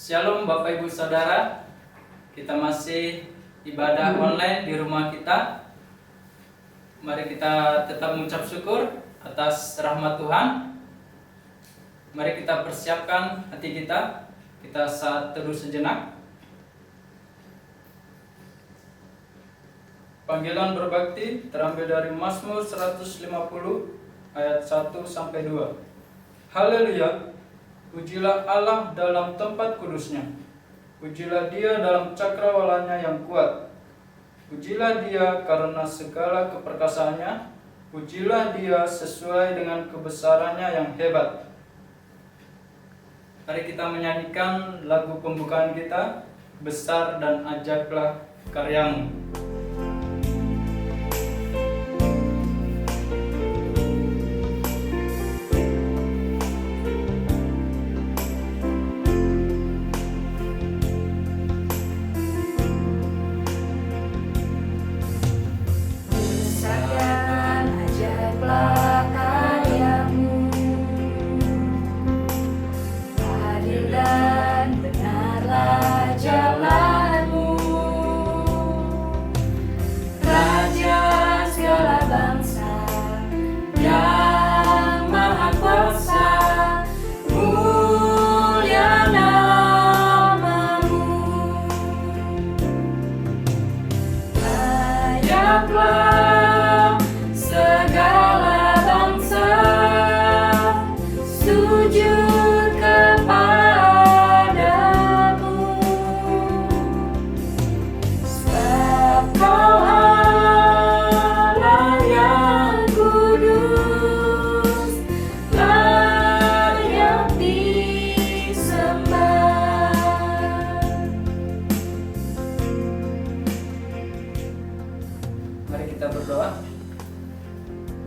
Shalom Bapak Ibu Saudara, kita masih ibadah online di rumah kita. Mari kita tetap mengucap syukur atas rahmat Tuhan. Mari kita persiapkan hati kita. Kita saat teduh sejenak. Panggilan berbakti terambil dari Mazmur 150 ayat 1 sampai 2. Haleluya. Pujilah Allah dalam tempat kudusnya. Pujilah Dia dalam cakrawalanya yang kuat. Pujilah Dia karena segala keperkasaannya. Pujilah Dia sesuai dengan kebesarannya yang hebat. Mari kita menyanyikan lagu pembukaan kita, Besar dan Ajaiblah Karyamu.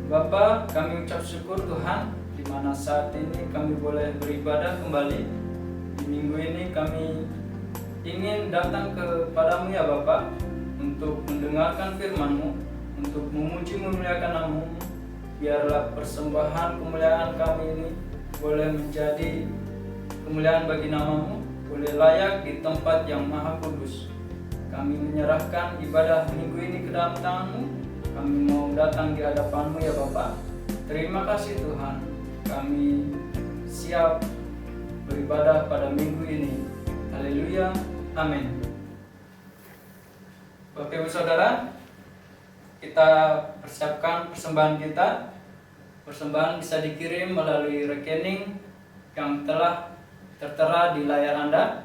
Bapa, kami ucap syukur Tuhan, di mana saat ini kami boleh beribadah kembali. Di minggu ini kami ingin datang kepadamu ya Bapa, untuk mendengarkan firman-Mu, untuk memuji memuliakan nama-Mu. Biarlah persembahan kemuliaan kami ini boleh menjadi kemuliaan bagi nama-Mu, boleh layak di tempat yang maha kudus. Kami menyerahkan ibadah minggu ini ke dalam tangan-Mu. Kami mau datang di hadapan-Mu ya Bapa. Terima kasih Tuhan, kami siap beribadah pada minggu ini. Haleluya, amin. Bapak Ibu Saudara, kita persiapkan persembahan kita. Persembahan bisa dikirim melalui rekening yang telah tertera di layar Anda.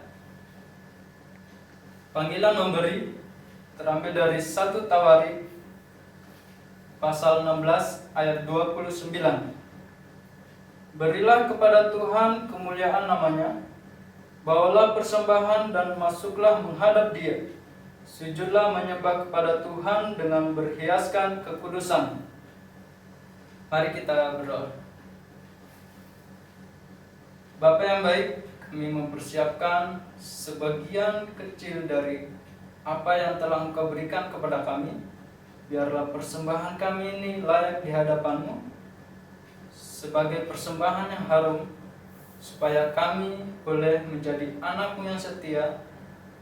Panggilan memberi terambil dari 1 Tawarik pasal 16 ayat 29. Berilah kepada Tuhan kemuliaan namanya, bawalah persembahan dan masuklah menghadap Dia. Sujudlah menyembah kepada Tuhan dengan berhiaskan kekudusan. Mari kita berdoa. Bapa yang baik, kami mempersiapkan sebagian kecil dari apa yang telah Engkau berikan kepada kami. Biarlah persembahan kami ini layak di hadapan-Mu sebagai persembahan yang harum, supaya kami boleh menjadi anak-Mu yang setia,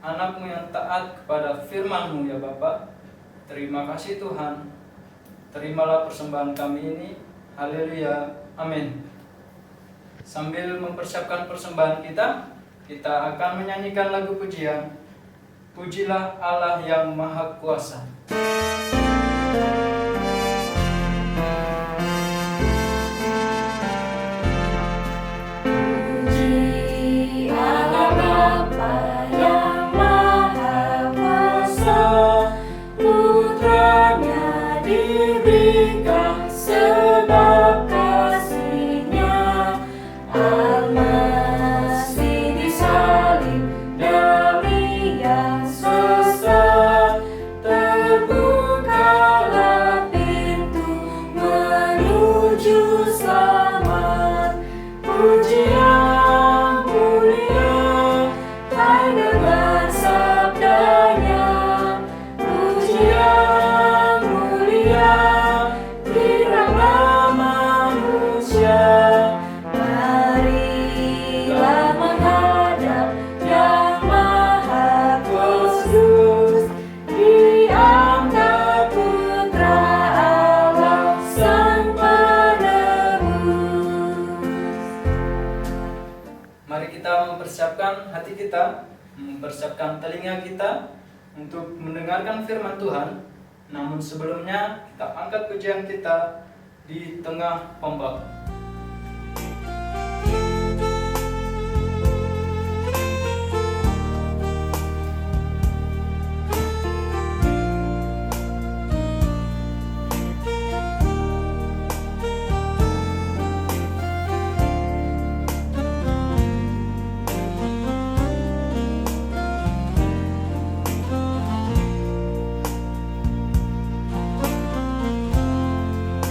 anak-Mu yang taat kepada firman-Mu ya Bapa. Terima kasih Tuhan. Terimalah persembahan kami ini. Haleluya, amin. Sambil mempersiapkan persembahan kita, kita akan menyanyikan lagu pujian, Pujilah Allah yang Maha Kuasa. Puji Allah Bapa yang Maha Kuasa, Putranya diberikan sebab kasih-Nya, Al-Masih disalib demi yang sesat, terbukalah pintu menuju selamat. Puji yang mulia, hai dengar sabdanya. Puji yang mulia, teranglah kita, mempersiapkan telinga kita untuk mendengarkan firman Tuhan. Namun sebelumnya kita angkat pujian kita di tengah ombak.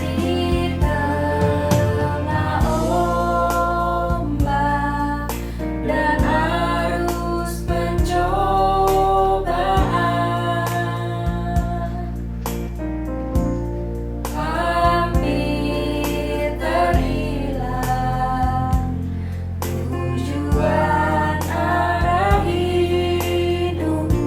Di tengah ombak dan arus pencobaan, hampir terhilang tujuan arah hidupku.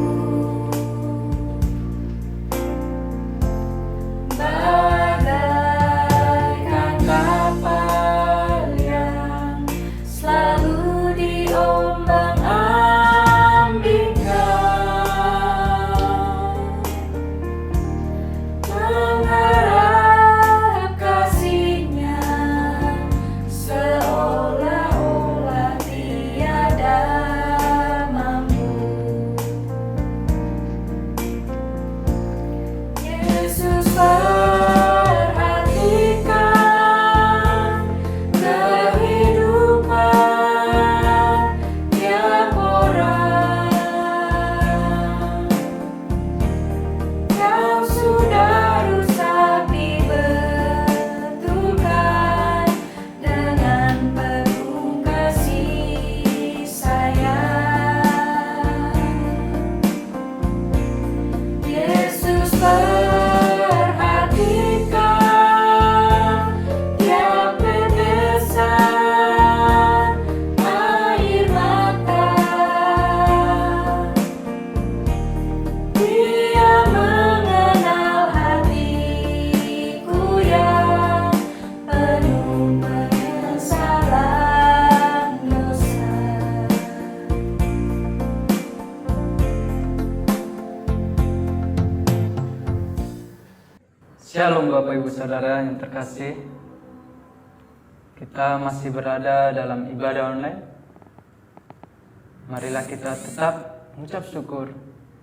Bagaikan kapal yang selalu diombang-ambingkan, mengharap kasih-Nya seolah-olah tiada mampu. Yesus perhatikan kehidupan tiap orang. Kau sudah rusak dibetulkan dengan penuh kasih sayang. Yesus perhatikan tiap tetesan air mata. Dia mengenal hatiku yang penuh penyesalan dosa. Shalom Bapak Ibu Saudara yang terkasih. Kita masih berada dalam ibadah online. Marilah kita tetap mengucap syukur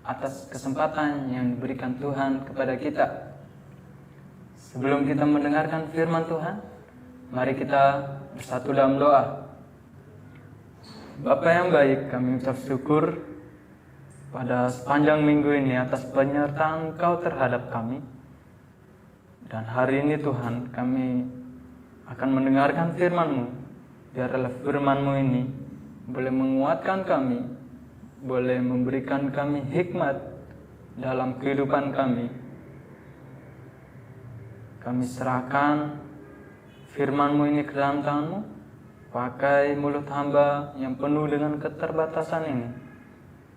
atas kesempatan yang diberikan Tuhan kepada kita. Sebelum kita mendengarkan firman Tuhan, mari kita bersatu dalam doa. Bapa yang baik, kami ucap syukur pada sepanjang minggu ini atas penyertaan Engkau terhadap kami. Dan hari ini Tuhan, kami akan mendengarkan firman-Mu. Biarlah firman-Mu ini boleh menguatkan kami, boleh memberikan kami hikmat dalam kehidupan kami. Kami serahkan firman-Mu ini ke dalam tangan-Mu. Pakai mulut hamba yang penuh dengan keterbatasan ini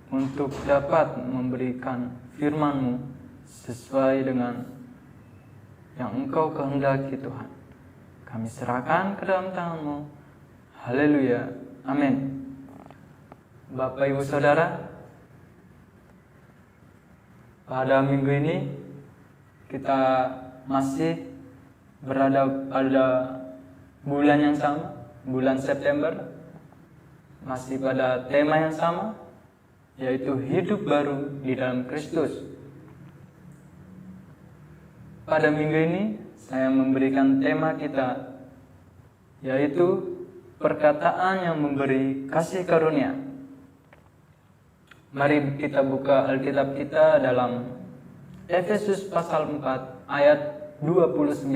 untuk dapat memberikan firman-Mu sesuai dengan yang Engkau kehendaki Tuhan. Kami serahkan ke dalam tangan-Mu. Haleluya. Amin. Bapak Ibu Saudara, pada minggu ini kita masih berada pada bulan yang sama, bulan September. Masih pada tema yang sama, yaitu hidup baru di dalam Kristus. Pada minggu ini saya memberikan tema kita, yaitu perkataan yang memberi kasih karunia. Mari kita buka Alkitab kita dalam Efesus pasal 4 ayat 29.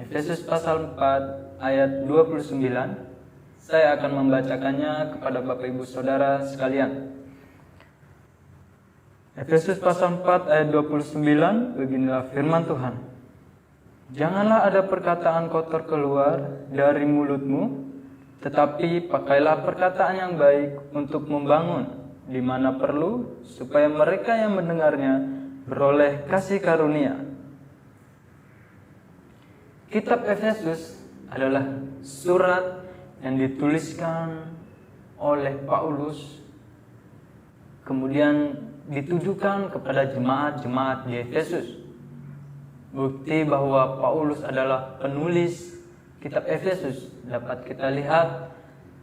Efesus pasal 4 ayat 29. Saya akan membacakannya kepada Bapak Ibu Saudara sekalian. Efesus pasal 4 ayat 29, beginilah firman Tuhan. Janganlah ada perkataan kotor keluar dari mulutmu, tetapi pakailah perkataan yang baik untuk membangun di mana perlu, supaya mereka yang mendengarnya beroleh kasih karunia. Kitab Efesus adalah surat yang dituliskan oleh Paulus kemudian ditujukan kepada jemaat-jemaat di Efesus. Bukti bahwa Paulus adalah penulis kitab Efesus dapat kita lihat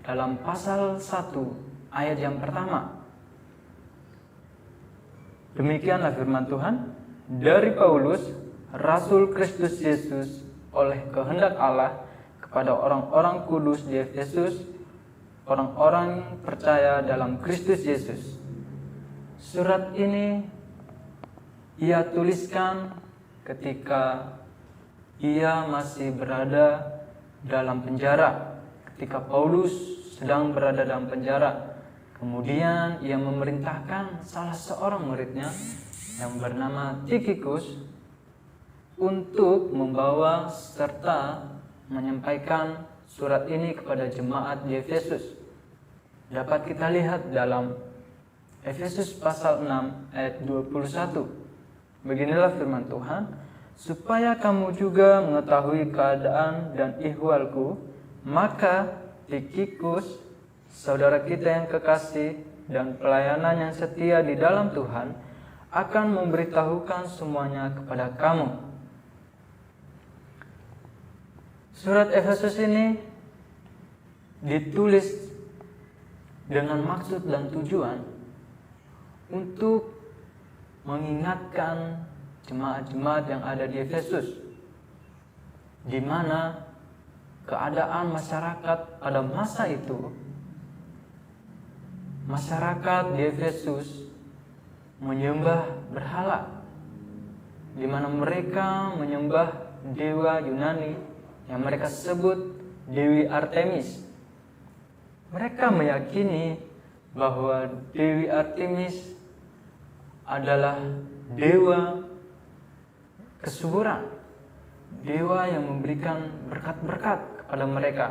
dalam pasal 1 ayat yang pertama. Demikianlah firman Tuhan, dari Paulus, Rasul Kristus Yesus oleh kehendak Allah kepada orang-orang kudus di Efesus, orang-orang percaya dalam Kristus Yesus. Surat ini ia tuliskan ketika ia masih berada dalam penjara. Ketika Paulus sedang berada dalam penjara, kemudian ia memerintahkan salah seorang muridnya yang bernama Tikhikus untuk membawa serta menyampaikan surat ini kepada jemaat di Efesus. Dapat kita lihat dalam Efesus pasal 6 ayat 21. Beginilah firman Tuhan, supaya kamu juga mengetahui keadaan dan ihwalku, maka Tikhikus, saudara kita yang kekasih dan pelayanan yang setia di dalam Tuhan, akan memberitahukan semuanya kepada kamu. Surat Efesus ini ditulis dengan maksud dan tujuan untuk mengingatkan jemaat-jemaat yang ada di Efesus, di mana keadaan masyarakat pada masa itu, masyarakat di Efesus menyembah berhala, di mana mereka menyembah dewa Yunani yang mereka sebut Dewi Artemis. Mereka meyakini bahwa Dewi Artemis adalah dewa kesuburan, dewa yang memberikan berkat-berkat kepada mereka.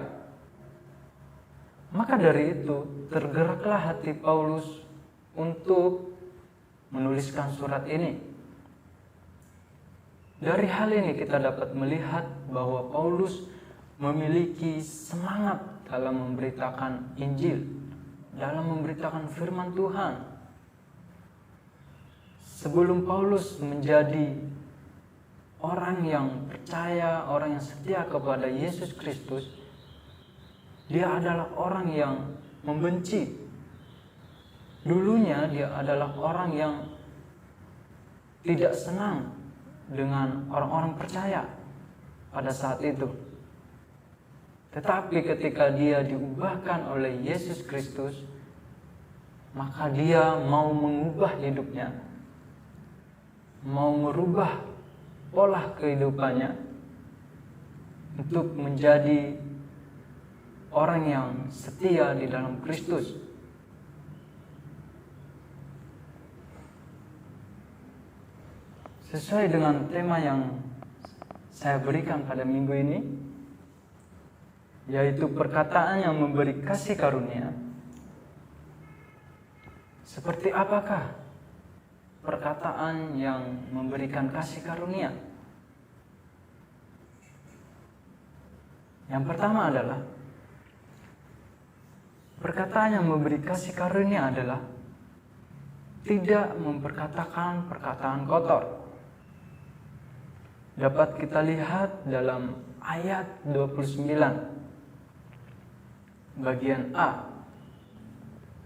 Maka dari itu tergeraklah hati Paulus untuk menuliskan surat ini. Dari hal ini kita dapat melihat bahwa Paulus memiliki semangat dalam memberitakan Injil, dalam memberitakan firman Tuhan. Sebelum Paulus menjadi orang yang percaya, orang yang setia kepada Yesus Kristus, dia adalah orang yang membenci. Dulunya dia adalah orang yang tidak senang dengan orang-orang percaya pada saat itu. Tetapi ketika dia diubahkan oleh Yesus Kristus, maka dia mau mengubah hidupnya, mau merubah pola kehidupannya untuk menjadi orang yang setia di dalam Kristus. Sesuai dengan tema yang saya berikan pada minggu ini, yaitu perkataan yang memberi kasih karunia. Seperti apakah perkataan yang memberikan kasih karunia? Yang pertama adalah perkataan yang memberi kasih karunia adalah tidak memperkatakan perkataan kotor. Dapat kita lihat dalam ayat 29 bagian A.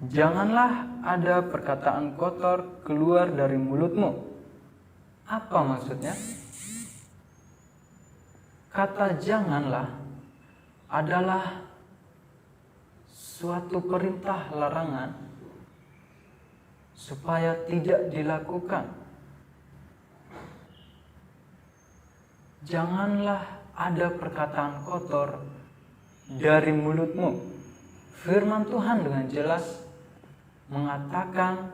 Janganlah ada perkataan kotor keluar dari mulutmu. Apa maksudnya? Kata janganlah adalah suatu perintah larangan supaya tidak dilakukan. Janganlah ada perkataan kotor dari mulutmu. Firman Tuhan dengan jelas mengatakan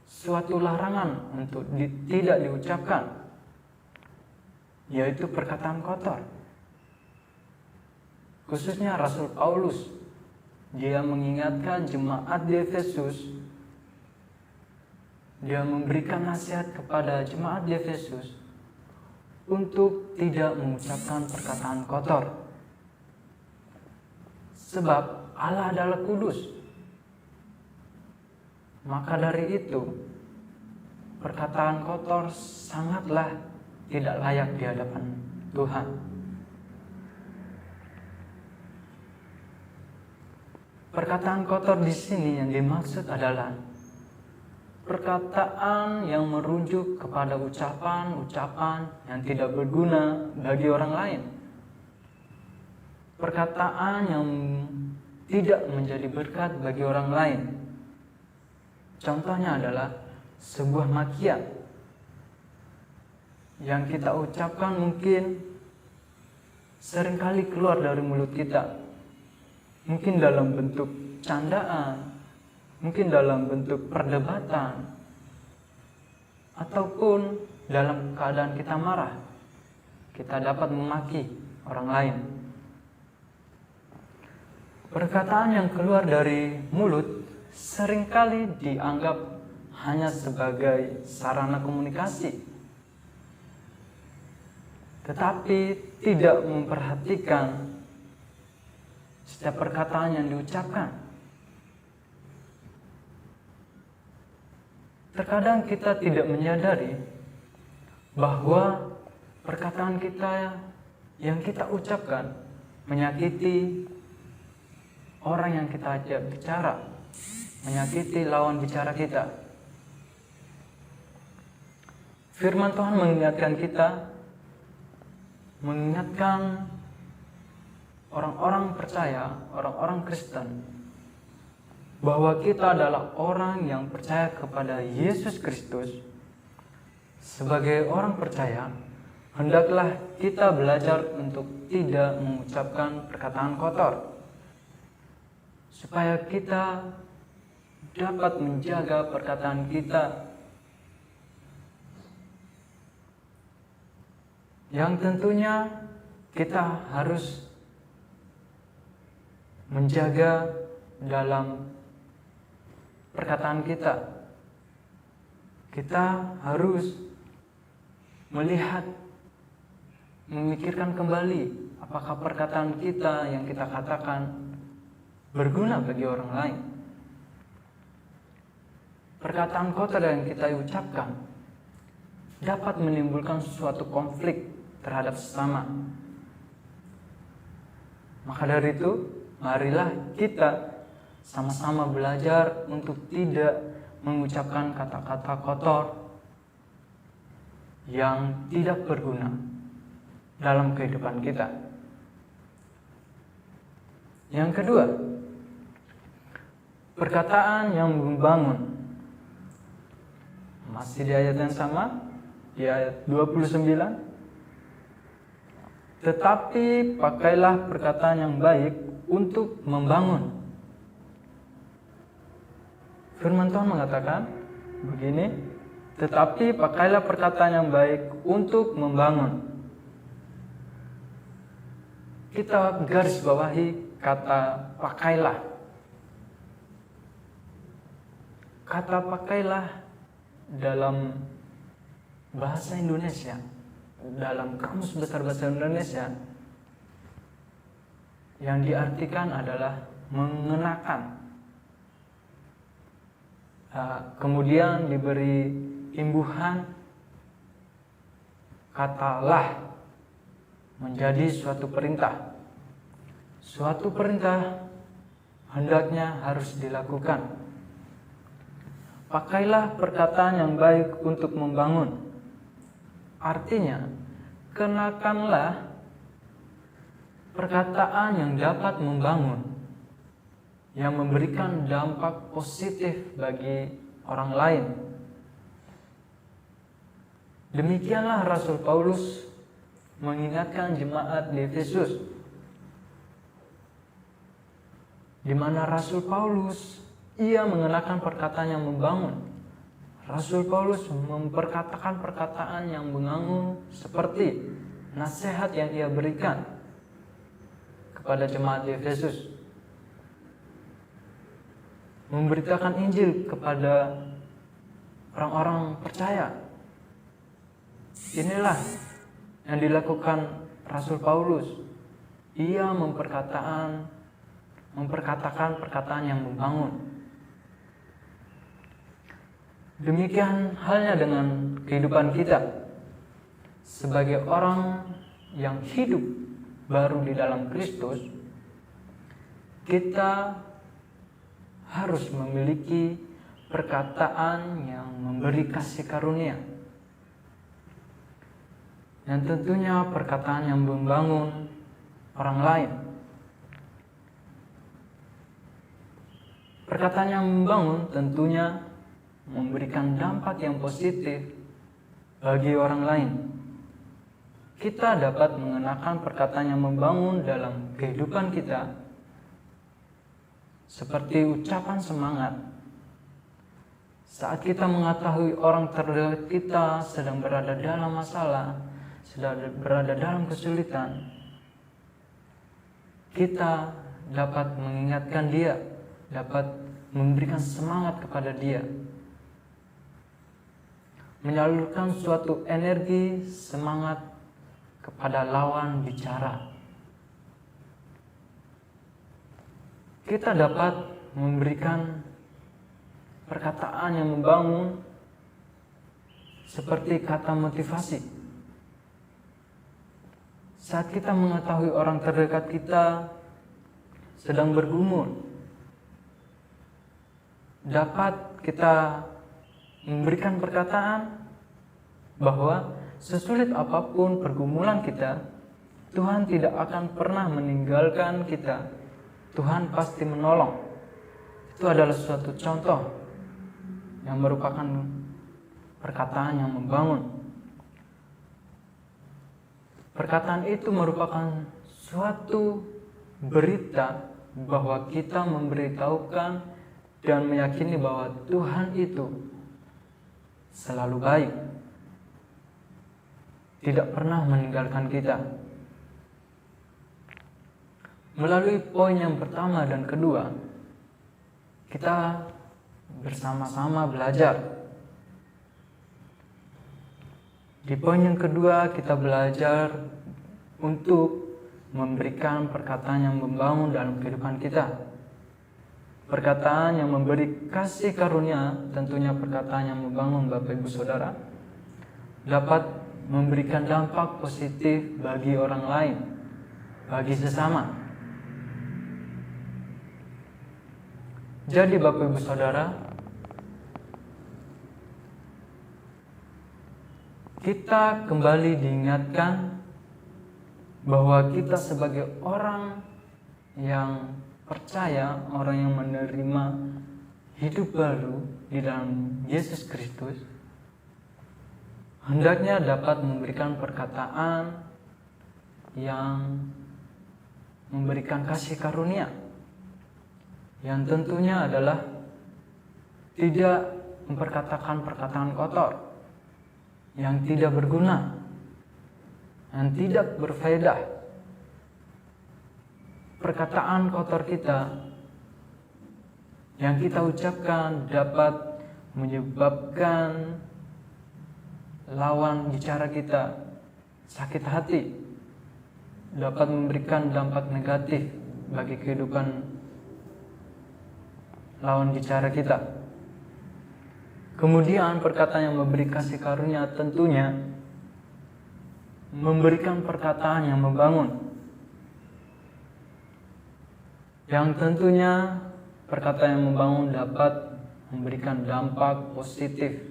suatu larangan untuk tidak diucapkan, yaitu perkataan kotor. Khususnya Rasul Paulus, dia mengingatkan jemaat di Efesus, dia memberikan nasihat kepada jemaat di Efesus untuk tidak mengucapkan perkataan kotor. Sebab Allah adalah kudus. Maka dari itu, perkataan kotor sangatlah tidak layak di hadapan Tuhan. Perkataan kotor di sini yang dimaksud adalah perkataan yang merujuk kepada ucapan-ucapan yang tidak berguna bagi orang lain. Perkataan yang tidak menjadi berkat bagi orang lain. Contohnya adalah sebuah makian yang kita ucapkan mungkin seringkali keluar dari mulut kita. Mungkin dalam bentuk candaan, mungkin dalam bentuk perdebatan, ataupun dalam keadaan kita marah, kita dapat memaki orang lain. Perkataan yang keluar dari mulut seringkali dianggap hanya sebagai sarana komunikasi, tetapi tidak memperhatikan setiap perkataan yang diucapkan. Terkadang kita tidak menyadari bahwa perkataan kita yang kita ucapkan menyakiti orang yang kita ajak bicara, menyakiti lawan bicara kita. Firman Tuhan mengingatkan kita, mengingatkan orang-orang percaya, orang-orang Kristen, bahwa kita adalah orang yang percaya kepada Yesus Kristus. Sebagai orang percaya, hendaklah kita belajar untuk tidak mengucapkan perkataan kotor, supaya kita dapat menjaga perkataan kita, yang tentunya kita harus menjaga dalam perkataan kita. Kita harus melihat, memikirkan kembali apakah perkataan kita yang kita katakan berguna bagi orang lain. Perkataan kotor yang kita ucapkan dapat menimbulkan suatu konflik terhadap sesama. Maka dari itu, marilah kita sama-sama belajar untuk tidak mengucapkan kata-kata kotor yang tidak berguna dalam kehidupan kita. Yang kedua, perkataan yang membangun. Masih di ayat yang sama, di ayat 29. Tetapi pakailah perkataan yang baik untuk membangun. Firman Tuhan mengatakan begini, tetapi pakailah perkataan yang baik untuk membangun. Kita garis bawahi kata pakailah. Kata pakailah dalam bahasa Indonesia, dalam Kamus Besar Bahasa Indonesia, yang diartikan adalah mengenakan. Kemudian diberi imbuhan katalah menjadi suatu perintah. Suatu perintah hendaknya harus dilakukan. Pakailah perkataan yang baik untuk membangun. Artinya, kenakanlah perkataan yang dapat membangun, yang memberikan dampak positif bagi orang lain. Demikianlah Rasul Paulus mengingatkan jemaat di Efesus, di mana Rasul Paulus ia mengenakan perkataan yang membangun. Rasul Paulus memperkatakan perkataan yang mengangun seperti nasihat yang ia berikan kepada jemaat di Efesus, memberitakan Injil kepada orang-orang percaya. Inilah yang dilakukan Rasul Paulus. Ia memperkatakan memperkatakan perkataan yang membangun. Demikian halnya dengan kehidupan kita sebagai orang yang hidup baru di dalam Kristus. Kita harus memiliki perkataan yang memberi kasih karunia, dan tentunya perkataan yang membangun orang lain. Perkataan yang membangun tentunya memberikan dampak yang positif bagi orang lain. Kita dapat mengenakan perkataan yang membangun dalam kehidupan kita, seperti ucapan semangat saat kita mengetahui orang terdekat kita sedang berada dalam masalah, sedang berada dalam kesulitan. Kita dapat mengingatkan dia, dapat memberikan semangat kepada dia, menyalurkan suatu energi semangat kepada lawan bicara. Kita dapat memberikan perkataan yang membangun seperti kata motivasi. Saat kita mengetahui orang terdekat kita sedang bergumul, dapat kita memberikan perkataan bahwa sesulit apapun pergumulan kita, Tuhan tidak akan pernah meninggalkan kita. Tuhan pasti menolong. Itu adalah suatu contoh yang merupakan perkataan yang membangun. Perkataan itu merupakan suatu berita bahwa kita memberitahukan dan meyakini bahwa Tuhan itu selalu baik, tidak pernah meninggalkan kita. Melalui poin yang pertama dan kedua, kita bersama-sama belajar. Di poin yang kedua, kita belajar untuk memberikan perkataan yang membangun dalam kehidupan kita. Perkataan yang memberi kasih karunia, tentunya perkataan yang membangun Bapak Ibu Saudara, dapat memberikan dampak positif bagi orang lain, bagi sesama. Jadi Bapak Ibu Saudara, kita kembali diingatkan bahwa kita sebagai orang yang percaya, orang yang menerima hidup baru di dalam Yesus Kristus, hendaknya dapat memberikan perkataan yang memberikan kasih karunia, yang tentunya adalah tidak memperkatakan perkataan kotor, yang tidak berguna, yang tidak berfaedah. Perkataan kotor kita yang kita ucapkan dapat menyebabkan lawan bicara kita sakit hati, dapat memberikan dampak negatif bagi kehidupan lawan bicara kita. Kemudian perkataan yang memberi kasih karunia tentunya memberikan perkataan yang membangun, yang tentunya perkataan yang membangun dapat memberikan dampak positif.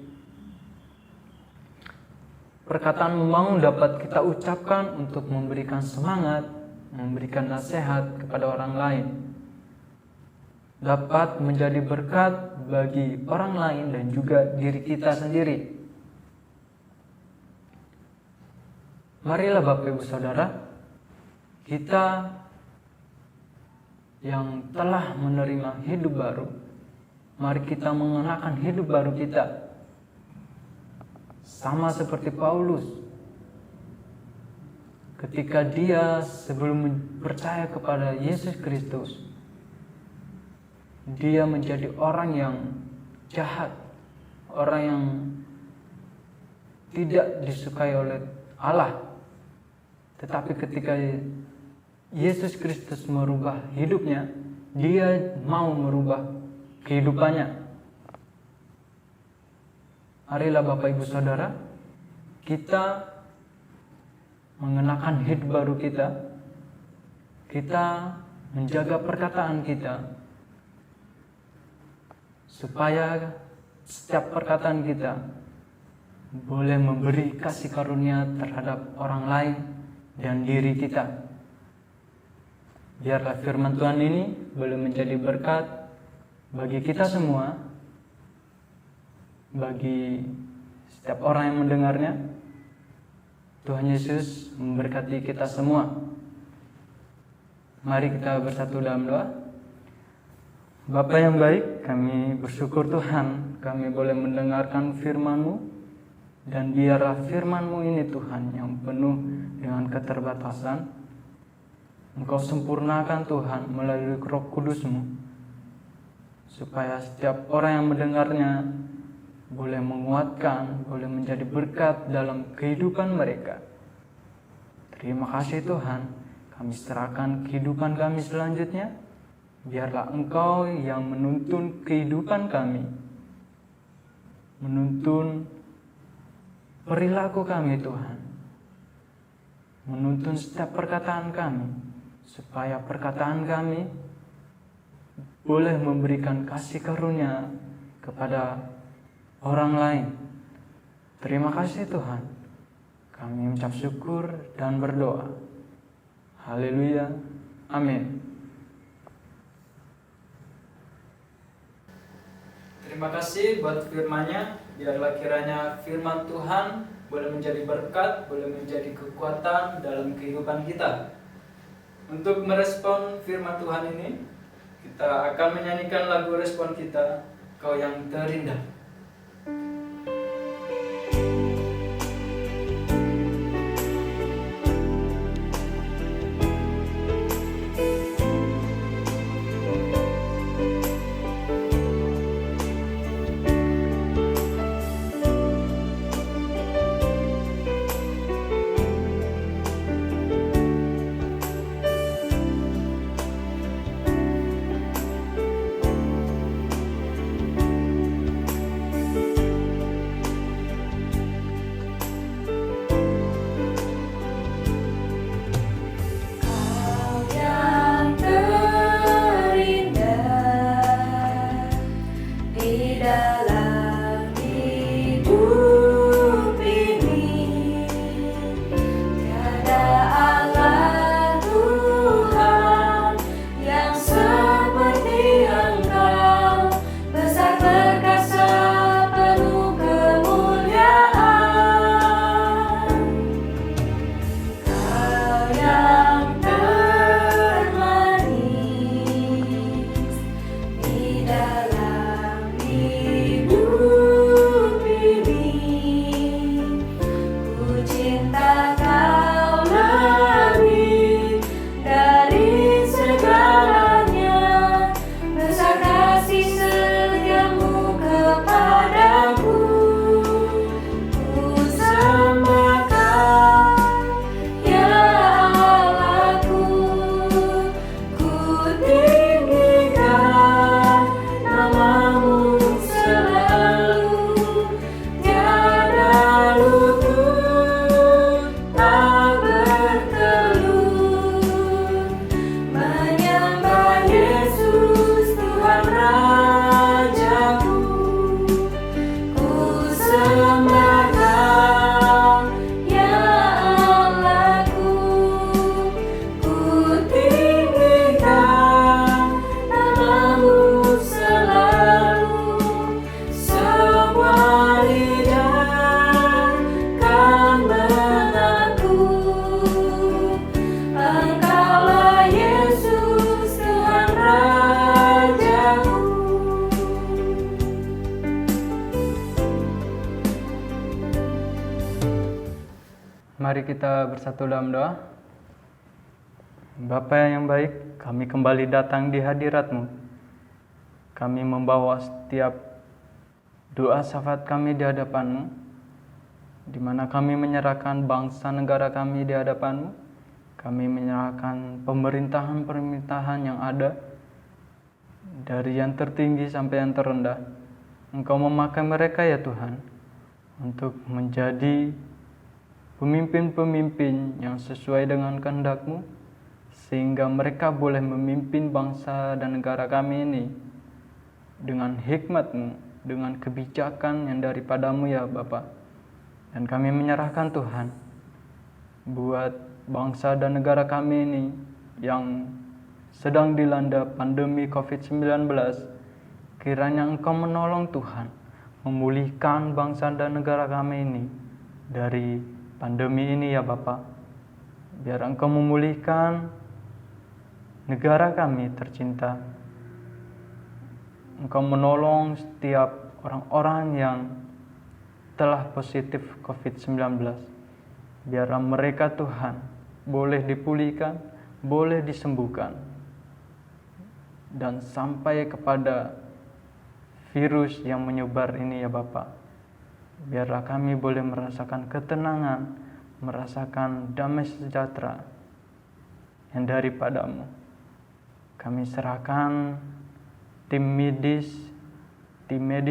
Perkataan membangun dapat kita ucapkan untuk memberikan semangat, memberikan nasihat kepada orang lain, dapat menjadi berkat bagi orang lain dan juga diri kita sendiri. Marilah Bapak Ibu Saudara, kita yang telah menerima hidup baru, mari kita mengenakan hidup baru kita. Sama seperti Paulus, ketika dia sebelum percaya kepada Yesus Kristus, dia menjadi orang yang jahat, orang yang tidak disukai oleh Allah. Tetapi ketika Yesus Kristus merubah hidupnya, Dia mau merubah kehidupannya. Marilah Bapak Ibu Saudara, kita mengenakan hidup baru kita. Kita menjaga perkataan kita, supaya setiap perkataan kita boleh memberi kasih karunia terhadap orang lain dan diri kita. Biarlah firman Tuhan ini boleh menjadi berkat bagi kita semua, bagi setiap orang yang mendengarnya. Tuhan Yesus memberkati kita semua. Mari kita bersatu dalam doa. Bapa yang baik, kami bersyukur Tuhan, kami boleh mendengarkan firman-Mu, dan biarlah firman-Mu ini Tuhan yang penuh dengan keterbatasan. Engkau sempurnakan Tuhan melalui Roh Kudus-Mu, supaya setiap orang yang mendengarnya boleh menguatkan, boleh menjadi berkat dalam kehidupan mereka. Terima kasih Tuhan. Kami serahkan kehidupan kami selanjutnya. Biarlah Engkau yang menuntun kehidupan kami, menuntun perilaku kami Tuhan, menuntun setiap perkataan kami, supaya perkataan kami boleh memberikan kasih karunia kepada orang lain. Terima kasih Tuhan. Kami mengucap syukur dan berdoa. Haleluya. Amin. Terima kasih buat firman-Nya. Biarlah kiranya firman Tuhan boleh menjadi berkat, boleh menjadi kekuatan dalam kehidupan kita. Untuk merespon firman Tuhan ini, kita akan menyanyikan lagu respon kita, Kau yang Terindah. Mari kita bersatu dalam doa. Bapa yang baik, kami kembali datang di hadirat-Mu. Kami membawa setiap doa syafaat kami di hadapan-Mu, di mana kami menyerahkan bangsa negara kami di hadapan-Mu. Kami menyerahkan pemerintahan-pemerintahan yang ada dari yang tertinggi sampai yang terendah. Engkau memakai mereka ya Tuhan, untuk menjadi pemimpin-pemimpin yang sesuai dengan kehendak-Mu, sehingga mereka boleh memimpin bangsa dan negara kami ini dengan hikmat-Mu, dengan kebijakan yang daripada-Mu ya Bapa. Dan kami menyerahkan Tuhan buat bangsa dan negara kami ini yang sedang dilanda pandemi COVID-19. Kiranya Engkau menolong Tuhan, memulihkan bangsa dan negara kami ini dari pandemi ini ya Bapa. Biar Engkau memulihkan negara kami tercinta. Engkau menolong setiap orang-orang yang telah positif COVID-19. Biarlah mereka Tuhan boleh dipulihkan, boleh disembuhkan. Dan sampai kepada virus yang menyebar ini ya Bapa. Biarlah kami boleh merasakan ketenangan, merasakan damai sejahtera yang daripada-Mu. Kami serahkan tim medis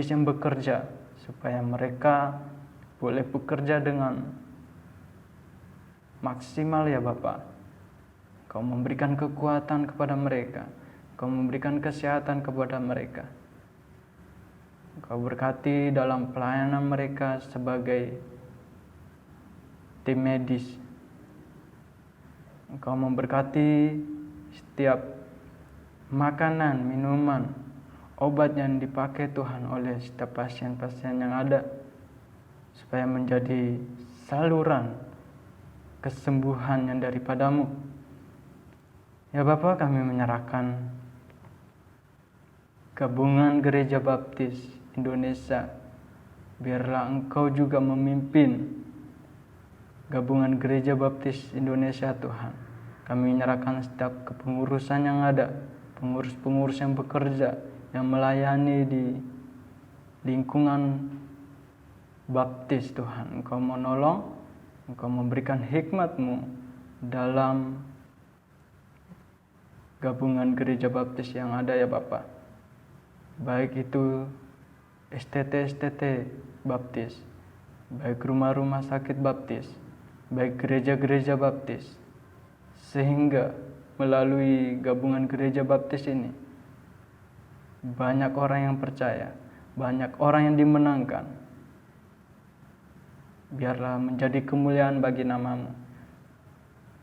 yang bekerja, supaya mereka boleh bekerja dengan maksimal ya Bapa. Kau memberikan kekuatan kepada mereka, Kau memberikan kesehatan kepada mereka. Kau berkati dalam pelayanan mereka sebagai tim medis. Engkau memberkati setiap makanan, minuman, obat yang dipakai Tuhan oleh setiap pasien-pasien yang ada, supaya menjadi saluran kesembuhan yang daripada-Mu. Ya Bapa, kami menyerahkan Gabungan Gereja Baptis Indonesia. Biarlah Engkau juga memimpin Gabungan Gereja Baptis Indonesia Tuhan. Kami menyerahkan setiap kepengurusan yang ada, pengurus-pengurus yang bekerja, yang melayani di lingkungan baptis Tuhan. Engkau menolong, Engkau memberikan hikmat-Mu dalam gabungan gereja baptis yang ada ya Bapa. Baik itu STT baptis, baik rumah-rumah sakit baptis, baik gereja-gereja baptis, sehingga melalui gabungan gereja baptis ini banyak orang yang percaya, banyak orang yang dimenangkan. Biarlah menjadi kemuliaan bagi nama-Mu.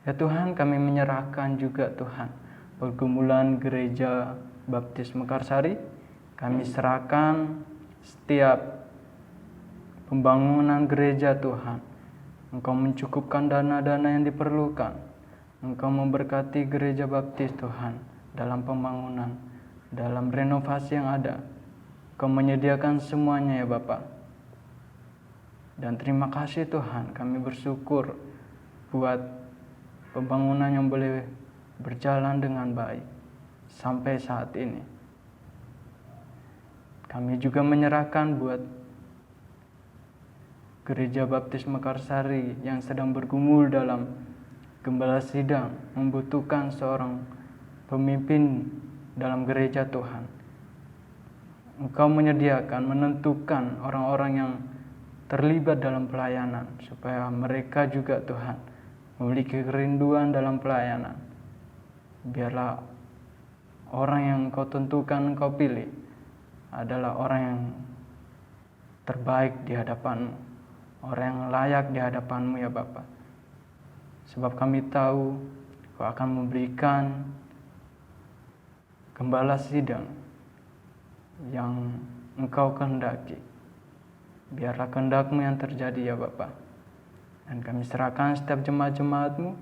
Ya Tuhan, kami menyerahkan juga Tuhan pergumulan gereja baptis Mekarsari. Kami serahkan setiap pembangunan gereja Tuhan. Engkau mencukupkan dana-dana yang diperlukan. Engkau memberkati gereja baptis Tuhan dalam pembangunan, dalam renovasi yang ada. Engkau menyediakan semuanya ya Bapa. Dan terima kasih Tuhan, kami bersyukur buat pembangunan yang boleh berjalan dengan baik sampai saat ini. Kami juga menyerahkan buat Gereja Baptis Mekarsari yang sedang bergumul dalam gembala sidang, membutuhkan seorang pemimpin dalam gereja Tuhan. Engkau menyediakan, menentukan orang-orang yang terlibat dalam pelayanan, supaya mereka juga Tuhan memiliki kerinduan dalam pelayanan. Biarlah orang yang Engkau tentukan, Engkau pilih adalah orang yang terbaik di hadapan-Mu, orang yang layak di hadapan-Mu ya Bapa. Sebab kami tahu Kau akan memberikan gembala sidang yang Engkau kehendaki. Biarlah kehendak-Mu yang terjadi ya Bapa. Dan kami serahkan setiap jemaat-jemaat-Mu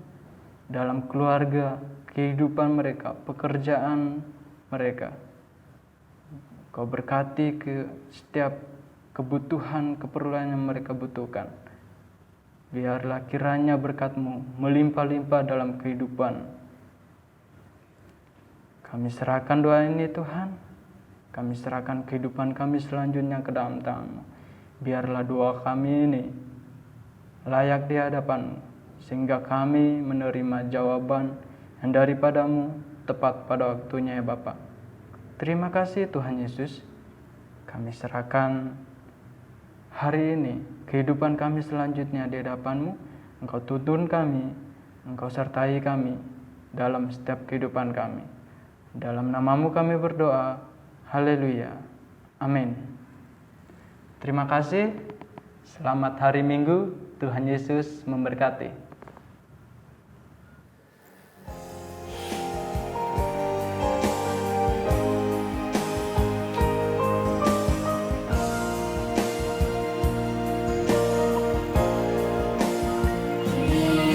dalam keluarga, kehidupan mereka, pekerjaan mereka. Kau berkati ke setiap kebutuhan, keperluan yang mereka butuhkan. Biarlah kiranya berkat-Mu melimpah-limpah dalam kehidupan. Kami serahkan doa ini Tuhan. Kami serahkan kehidupan kami selanjutnya ke dalam tangan-Mu. Biarlah doa kami ini layak di hadapan-Mu, sehingga kami menerima jawaban yang daripada-Mu tepat pada waktunya ya Bapa. Terima kasih Tuhan Yesus. Kami serahkan hari ini, kehidupan kami selanjutnya di hadapan-Mu. Engkau tuntun kami, Engkau sertai kami dalam setiap kehidupan kami. Dalam nama-Mu kami berdoa. Haleluya. Amin. Terima kasih. Selamat hari Minggu. Tuhan Yesus memberkati.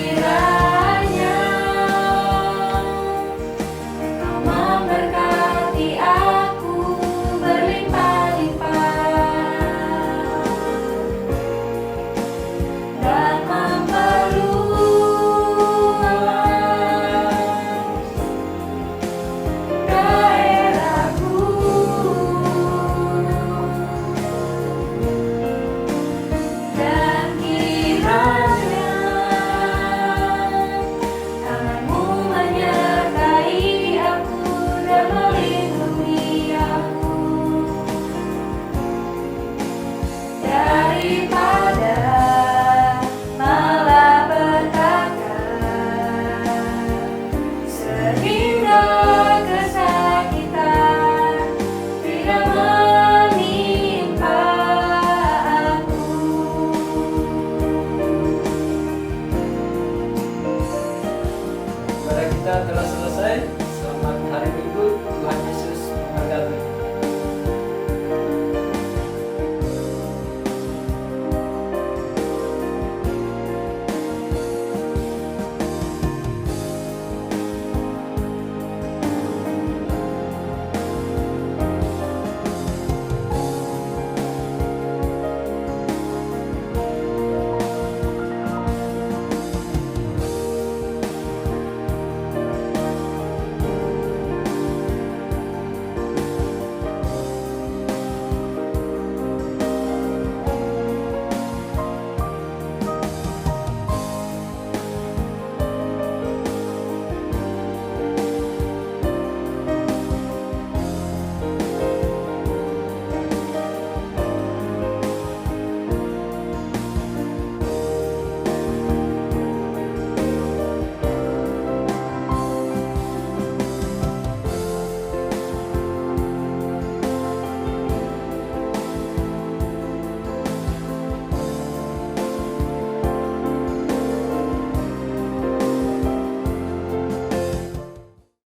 Kiranya Kau memberkati aku berlimpah-limpah dan memperluas daerahku, dan kiranya tangan-Mu menyertai aku dan melindungi aku daripada malapetaka sehingga kesakitan tidak menimpa aku. Ibadah kita telah selesai.